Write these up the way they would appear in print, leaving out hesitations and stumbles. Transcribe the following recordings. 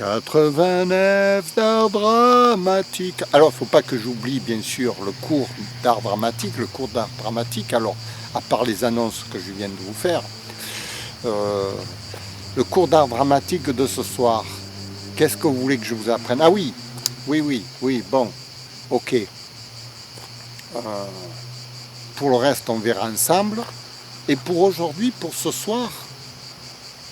89 d'art dramatique. Alors, il ne faut pas que j'oublie, bien sûr, le cours d'art dramatique. Le cours d'art dramatique, alors, à part les annonces que je viens de vous faire, le cours d'art dramatique de ce soir, qu'est-ce que vous voulez que je vous apprenne? Ah oui, oui, bon, ok. Pour le reste, on verra ensemble. Et pour aujourd'hui, pour ce soir,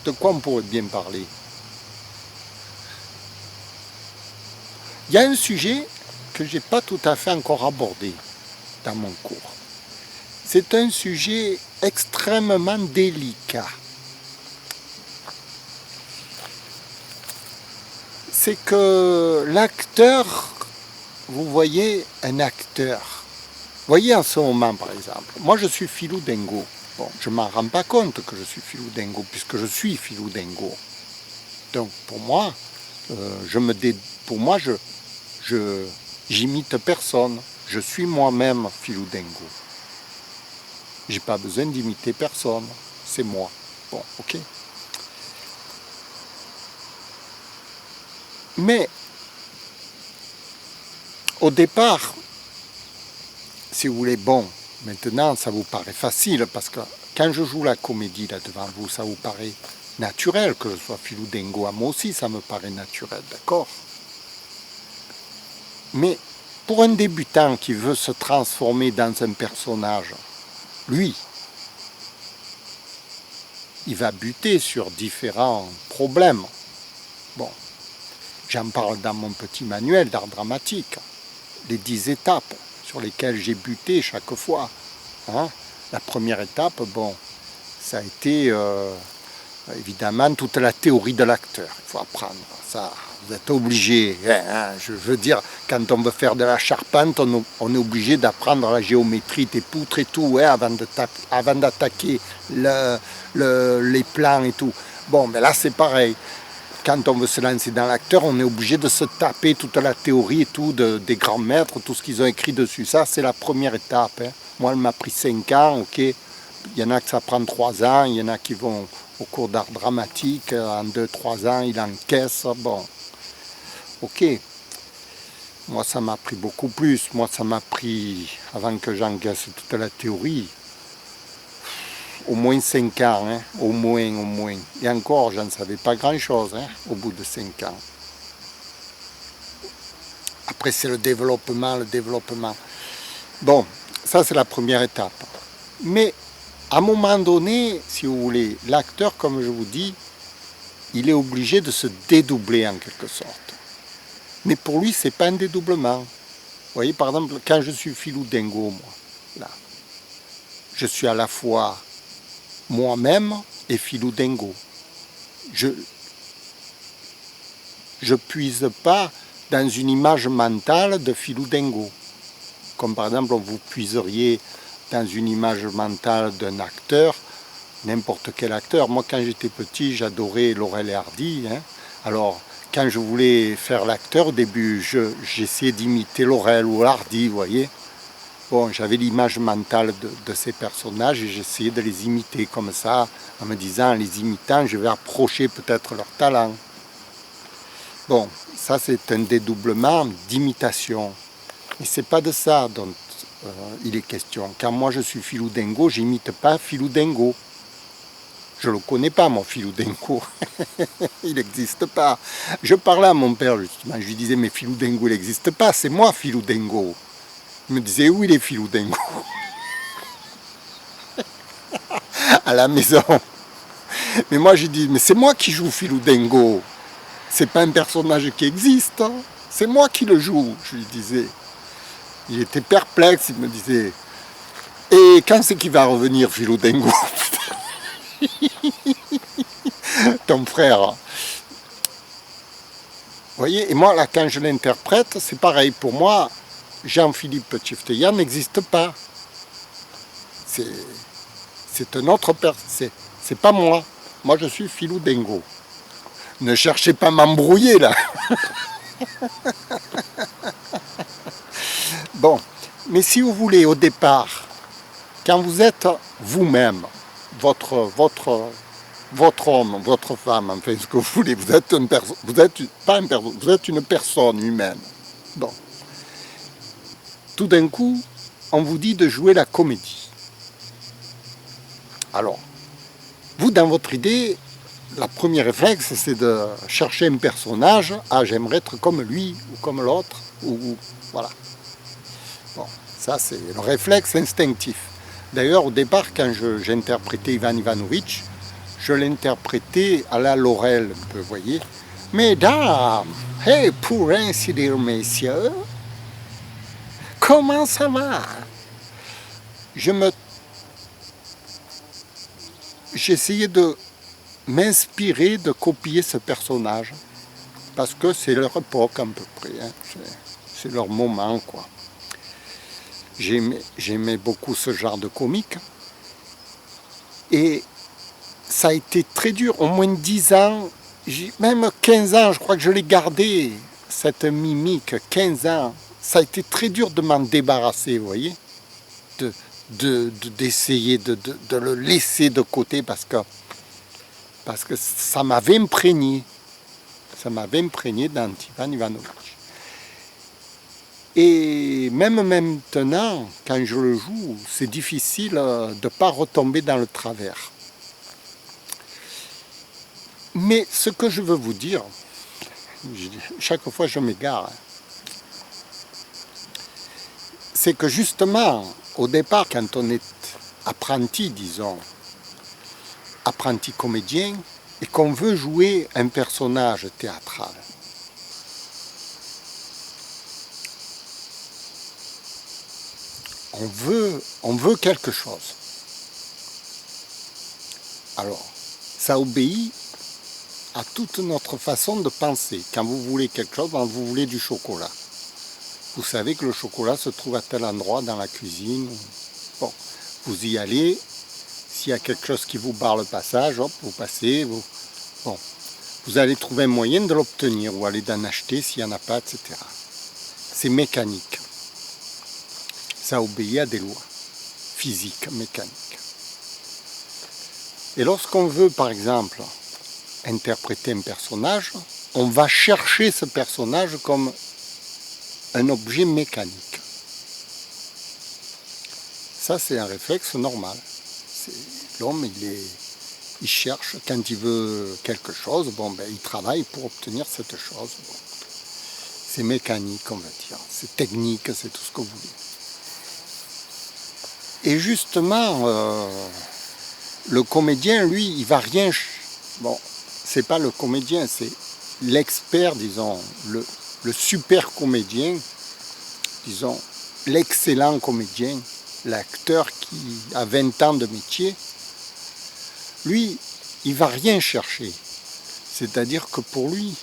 de quoi on pourrait bien parler? Il y a un sujet que je n'ai pas tout à fait encore abordé dans mon cours. C'est un sujet extrêmement délicat. C'est que l'acteur, vous voyez un acteur. Vous voyez en ce moment par exemple, moi je suis Philou Dingo. Bon, je ne m'en rends pas compte que je suis Philou Dingo, puisque je suis Philou Dingo. Donc pour moi, j'imite personne. Je suis moi-même Philou Dingo. J'ai pas besoin d'imiter personne. C'est moi. Bon, ok. Mais au départ, si vous voulez, bon, maintenant ça vous paraît facile parce que quand je joue la comédie là devant vous, ça vous paraît naturel que je sois Philou Dingo. À moi aussi, ça me paraît naturel, d'accord? Mais pour un débutant qui veut se transformer dans un personnage, lui, il va buter sur différents problèmes. Bon, j'en parle dans mon petit manuel d'art dramatique, les 10 étapes sur lesquelles j'ai buté chaque fois. Hein? La première étape, bon, ça a été évidemment toute la théorie de l'acteur. Il faut apprendre ça. Vous êtes obligé, hein, je veux dire, quand on veut faire de la charpente, on est obligé d'apprendre la géométrie des poutres et tout, hein, avant d'attaquer les plans et tout. Bon, mais là c'est pareil. Quand on veut se lancer dans l'acteur, on est obligé de se taper toute la théorie et tout des grands maîtres, tout ce qu'ils ont écrit dessus. Ça, c'est la première étape. Hein. Moi, elle m'a pris 5 ans, ok. Il y en a que ça prend 3 ans, il y en a qui vont au cours d'art dramatique, en 2-3 ans, ils encaissent, bon. Ok, moi ça m'a pris beaucoup plus, moi ça m'a pris, avant que j'encaisse toute la théorie, au moins 5 ans, hein, au moins. Et encore, je ne savais pas grand-chose hein, au bout de 5 ans. Après c'est le développement. Bon, ça c'est la première étape. Mais à un moment donné, si vous voulez, l'acteur, comme je vous dis, il est obligé de se dédoubler en quelque sorte. Mais pour lui, ce n'est pas un dédoublement. Vous voyez, par exemple, quand je suis Philou Dingo, moi, là, je suis à la fois moi-même et Philou Dingo. Je puise pas dans une image mentale de Philou Dingo. Comme par exemple, vous puiseriez dans une image mentale d'un acteur, n'importe quel acteur. Moi, quand j'étais petit, j'adorais Laurel et Hardy. Hein. Alors, quand je voulais faire l'acteur, au début, j'essayais d'imiter Laurel ou Hardy, vous voyez. Bon, j'avais l'image mentale de ces personnages et j'essayais de les imiter comme ça, en me disant, en les imitant, je vais approcher peut-être leur talent. Bon, ça c'est un dédoublement d'imitation. Mais c'est pas de ça dont il est question. Quand moi je suis Philou Dingo, j'imite pas Philou Dingo. Je ne le connais pas, mon Philou Dingo. Il n'existe pas. Je parlais à mon père, justement. Je lui disais, mais Philou Dingo, il n'existe pas. C'est moi, Philou Dingo. Il me disait, où il est Philou Dingo? À la maison. Mais moi, j'ai dit, mais c'est moi qui joue Philou Dingo. C'est pas un personnage qui existe. Hein. C'est moi qui le joue, je lui disais. Il était perplexe, il me disait, et quand c'est qu'il va revenir, Philou Dingo? Ton frère. Vous voyez, et moi, là, quand je l'interprète, c'est pareil. Pour moi, Jean-Philippe Tchefteyan n'existe pas. C'est un autre personne. C'est pas moi. Moi, je suis Philou Dingo. Ne cherchez pas à m'embrouiller, là. Bon, mais si vous voulez, au départ, quand vous êtes vous-même, votre votre homme, votre femme, enfin ce que vous voulez, vous êtes une personne humaine. Bon. Tout d'un coup, on vous dit de jouer la comédie. Alors, vous, dans votre idée, la première réflexe, c'est de chercher un personnage. Ah, j'aimerais être comme lui ou comme l'autre. Ou voilà. Bon, ça, c'est le réflexe instinctif. D'ailleurs, au départ, quand j'interprétais Ivan Ivanovic, je l'interprétais à la Laurel, vous voyez. Mesdames, et pour ainsi dire, messieurs, comment ça va? J'essayais de m'inspirer, de copier ce personnage, parce que c'est leur époque à peu près, hein. C'est leur moment, quoi. J'aimais beaucoup ce genre de comique, et ça a été très dur, au moins 10 ans, même 15 ans, je crois que je l'ai gardé, cette mimique, 15 ans. Ça a été très dur de m'en débarrasser, vous voyez, d'essayer de le laisser de côté, parce que ça m'avait imprégné. Ça m'avait imprégné dans Ivan Ivanovic. Et même maintenant, quand je le joue, c'est difficile de ne pas retomber dans le travers. Mais ce que je veux vous dire, chaque fois je m'égare, c'est que justement, au départ, quand on est apprenti, disons, apprenti comédien, et qu'on veut jouer un personnage théâtral, on veut quelque chose. Alors, ça obéit à toute notre façon de penser. Quand vous voulez quelque chose, vous voulez du chocolat. Vous savez que le chocolat se trouve à tel endroit dans la cuisine. Bon, vous y allez. S'il y a quelque chose qui vous barre le passage, hop, vous passez. Bon, vous allez trouver un moyen de l'obtenir ou aller d'en acheter s'il n'y en a pas, etc. C'est mécanique. Ça obéit à des lois physiques, mécaniques. Et lorsqu'on veut, par exemple, interpréter un personnage, on va chercher ce personnage comme un objet mécanique. Ça, c'est un réflexe normal. L'homme, il cherche, quand il veut quelque chose, il travaille pour obtenir cette chose. Bon. C'est mécanique, on va dire. C'est technique, c'est tout ce que vous voulez. Et justement, le comédien, lui, il va rien... Bon, c'est pas le comédien, c'est l'expert, disons, le super comédien, disons, l'excellent comédien, l'acteur qui a 20 ans de métier, lui, il va rien chercher. C'est-à-dire que pour lui,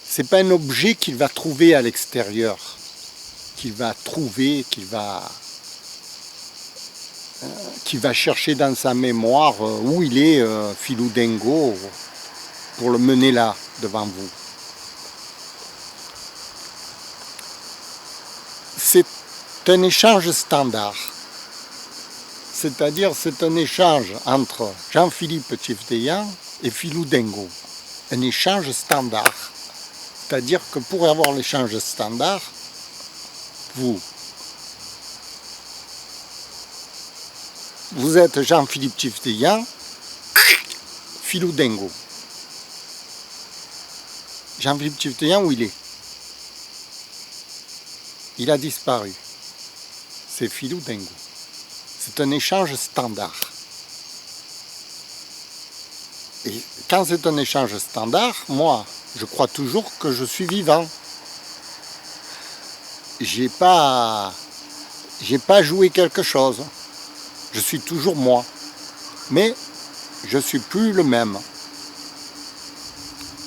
c'est pas un objet qu'il va trouver à l'extérieur, qu'il va trouver, qu'il va chercher dans sa mémoire où il est, Philou Dingo, pour le mener là, devant vous. C'est un échange standard. C'est-à-dire, c'est un échange entre Jean-Philippe Tchefdeian et Philou Dingo. Un échange standard. C'est-à-dire que pour avoir l'échange standard, vous êtes Jean-Philippe Tchefdeian, Philou Dingo. Jean-Philippe Tchefdeian, où il est? Il a disparu. C'est Philou Dingo. C'est un échange standard. Et quand c'est un échange standard, moi, je crois toujours que je suis vivant. J'ai pas joué quelque chose. Je suis toujours moi. Mais je ne suis plus le même.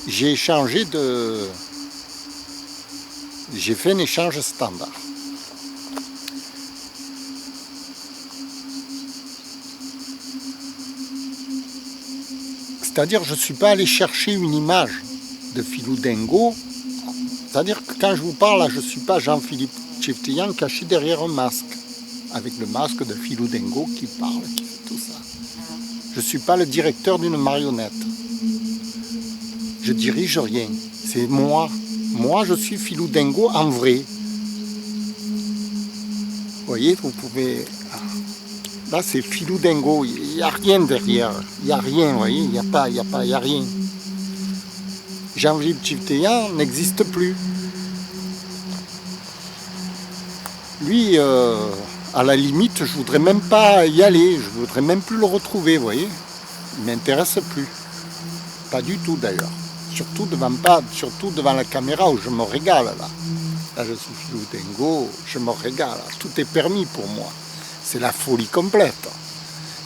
J'ai fait un échange standard. C'est-à-dire, je ne suis pas allé chercher une image de Philou Dingo. C'est-à-dire que quand je vous parle, là, je ne suis pas Jean-Philippe Tchefdeian caché derrière un masque. avec le masque de Philou Dingo qui parle, qui fait tout ça. Je ne suis pas le directeur d'une marionnette. Je dirige rien. C'est moi. Moi, je suis Philou Dingo en vrai. Vous voyez, vous pouvez... Là, c'est Philou Dingo. Il n'y a rien derrière. Il n'y a rien, vous voyez. Il n'y a rien. Jean-Philippe Tchiftéan n'existe plus. Lui, à la limite, je ne voudrais même pas y aller. Je ne voudrais même plus le retrouver, vous voyez. Il ne m'intéresse plus. Pas du tout, d'ailleurs. Surtout devant la caméra où je me régale, là. Là, je suis Philou Dingo, je me régale. Tout est permis pour moi. C'est la folie complète.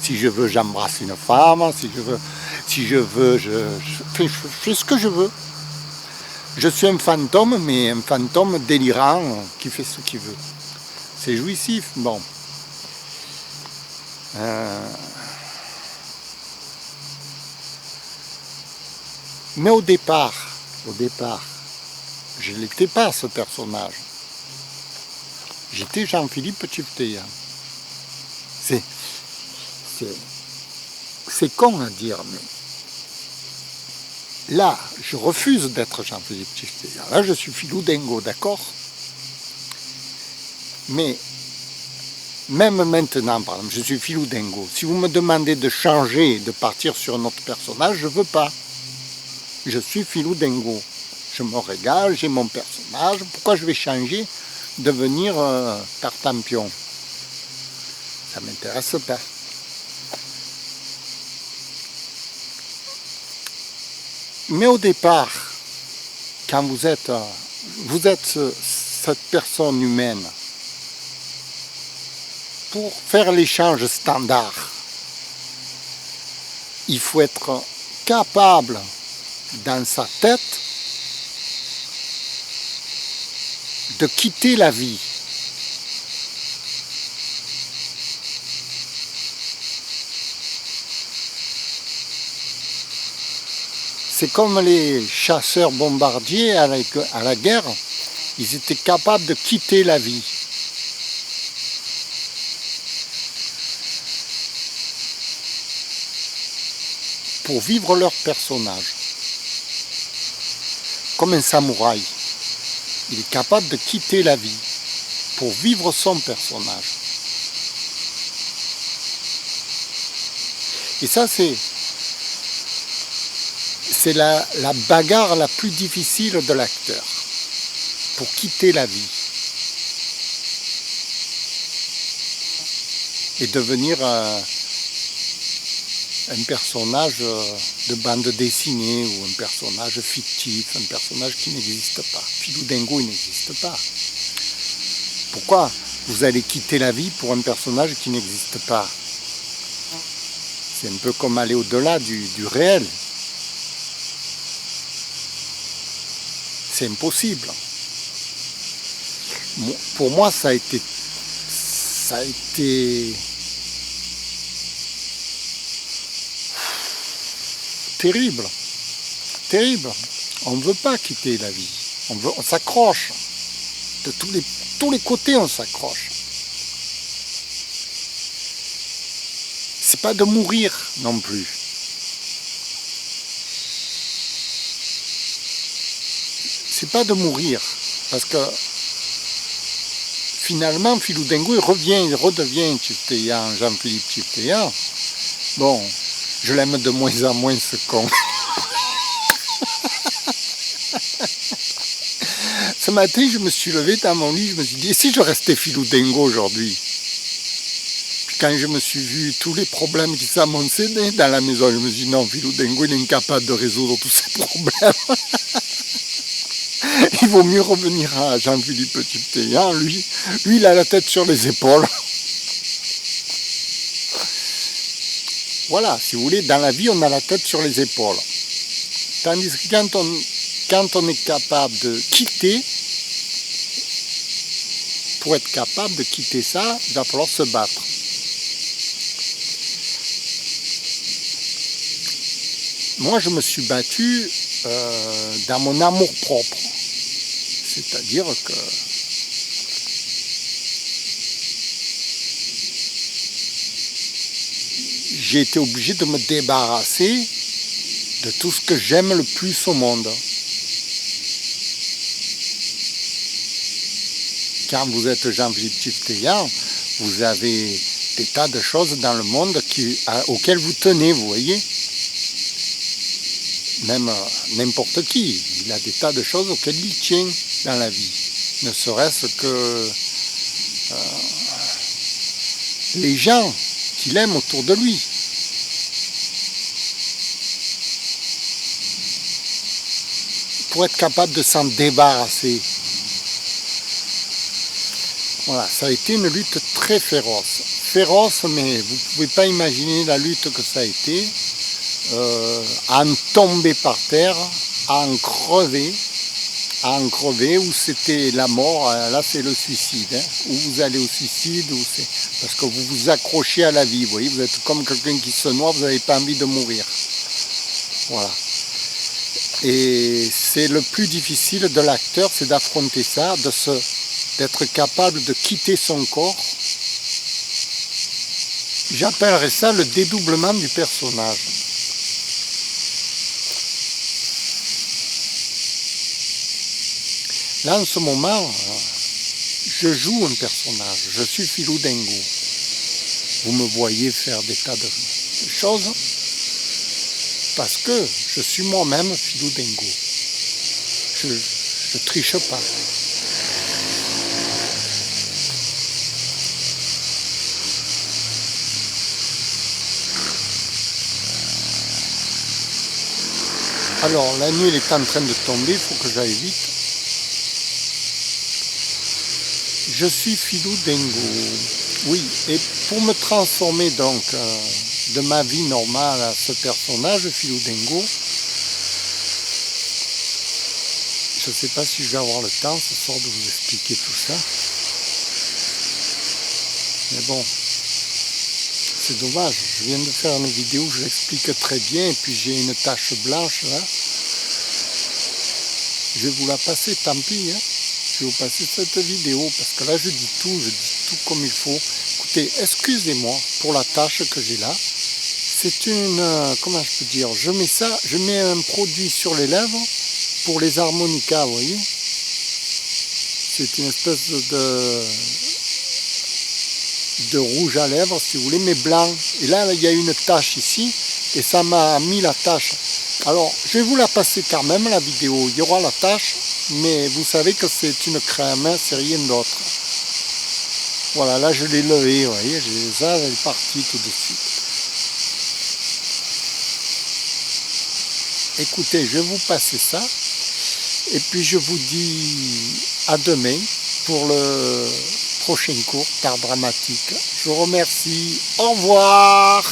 Si je veux, j'embrasse une femme. Si je veux, je fais ce que je veux. Je suis un fantôme, mais un fantôme délirant qui fait ce qu'il veut. C'est jouissif, bon. Mais au départ, je n'étais pas ce personnage. J'étais Jean-Philippe Tchiftéan. C'est con à dire, mais là, je refuse d'être Jean-Philippe Tchiftéan. Là, je suis Philou Dingo, d'accord? Mais même maintenant, par exemple, je suis Philou Dingo. Si vous me demandez de changer, de partir sur un autre personnage, je ne veux pas. Je suis Philou Dingo. Je me régale, j'ai mon personnage. Pourquoi je vais changer, devenir Tartampion? Ça ne m'intéresse pas. Mais au départ, quand vous êtes cette personne humaine, pour faire l'échange standard, il faut être capable, dans sa tête, de quitter la vie. C'est comme les chasseurs bombardiers à la guerre, ils étaient capables de quitter la vie. Pour vivre leur personnage. Comme un samouraï. Il est capable de quitter la vie pour vivre son personnage. Et ça, c'est la bagarre la plus difficile de l'acteur. Pour quitter la vie. Et devenir un personnage de bande dessinée ou un personnage fictif, un personnage qui n'existe pas. Philou Dingo, il n'existe pas. Pourquoi vous allez quitter la vie pour un personnage qui n'existe pas? C'est un peu comme aller au-delà du réel. C'est impossible. Pour moi, ça a été terrible, terrible. On ne veut pas quitter la vie. On s'accroche. De tous les côtés, on s'accroche. C'est pas de mourir non plus. C'est pas de mourir. Parce que finalement, Philou Dingo, il redevient Tchiftéan, Jean-Philippe Tchiftéan. Bon, je l'aime de moins en moins, ce con. Ce matin, je me suis levé dans mon lit, je me suis dit, et si je restais Philou Dingo aujourd'hui? Puis quand je me suis vu tous les problèmes qui s'amoncellaient dans la maison, je me suis dit, non, Philou Dingo, il est incapable de résoudre tous ces problèmes. Il vaut mieux revenir à Jean-Philippe Tchiftéan, lui, il a la tête sur les épaules. Voilà, si vous voulez, dans la vie, on a la tête sur les épaules. Tandis que quand on est capable de quitter, pour être capable de quitter ça, il va falloir se battre. Moi, je me suis battu dans mon amour-propre. C'est-à-dire que j'ai été obligé de me débarrasser de tout ce que j'aime le plus au monde. Quand vous êtes Jean-Philippe Tchifteyan, vous avez des tas de choses dans le monde auxquelles vous tenez, vous voyez. Même n'importe qui, il a des tas de choses auxquelles il tient dans la vie. Ne serait-ce que les gens qu'il aime autour de lui. Pour être capable de s'en débarrasser. Voilà, ça a été une lutte très féroce. Féroce, mais vous ne pouvez pas imaginer la lutte que ça a été. À en tomber par terre, à en crever, où c'était la mort, là c'est le suicide, hein, où vous allez au suicide, parce que vous vous accrochez à la vie, vous voyez, vous êtes comme quelqu'un qui se noie, vous n'avez pas envie de mourir. Voilà. Et c'est le plus difficile de l'acteur, c'est d'affronter ça, d'être capable de quitter son corps. J'appellerais ça le dédoublement du personnage. Là, en ce moment, je joue un personnage. Je suis Philou Dingo. Vous me voyez faire des tas de choses parce que je suis moi-même Philou Dingo. Je triche pas. Alors, la nuit elle est en train de tomber, il faut que j'aille vite. Je suis Philou Dingo. Oui, et pour me transformer donc de ma vie normale à ce personnage, Philou Dingo, je ne sais pas si je vais avoir le temps ce soir de vous expliquer tout ça. Mais bon, c'est dommage. Je viens de faire une vidéo où je l'explique très bien et puis j'ai une tache blanche là. Je vais vous la passer, tant pis. Hein. Je vais vous passer cette vidéo parce que là je dis tout comme il faut. Écoutez, excusez-moi pour la tache que j'ai là. C'est une, comment je peux dire, je mets un produit sur les lèvres pour les harmonicas, vous voyez. C'est une espèce de rouge à lèvres, si vous voulez, mais blanc. Et là, il y a une tache ici, et ça m'a mis la tache. Alors, je vais vous la passer quand même, la vidéo. Il y aura la tache, mais vous savez que c'est une crème, hein, c'est rien d'autre. Voilà, là, je l'ai levée, vous voyez, ça, elle est partie tout de suite. Écoutez, je vais vous passer ça, et puis je vous dis à demain pour le prochain cours d'art dramatique. Je vous remercie. Au revoir.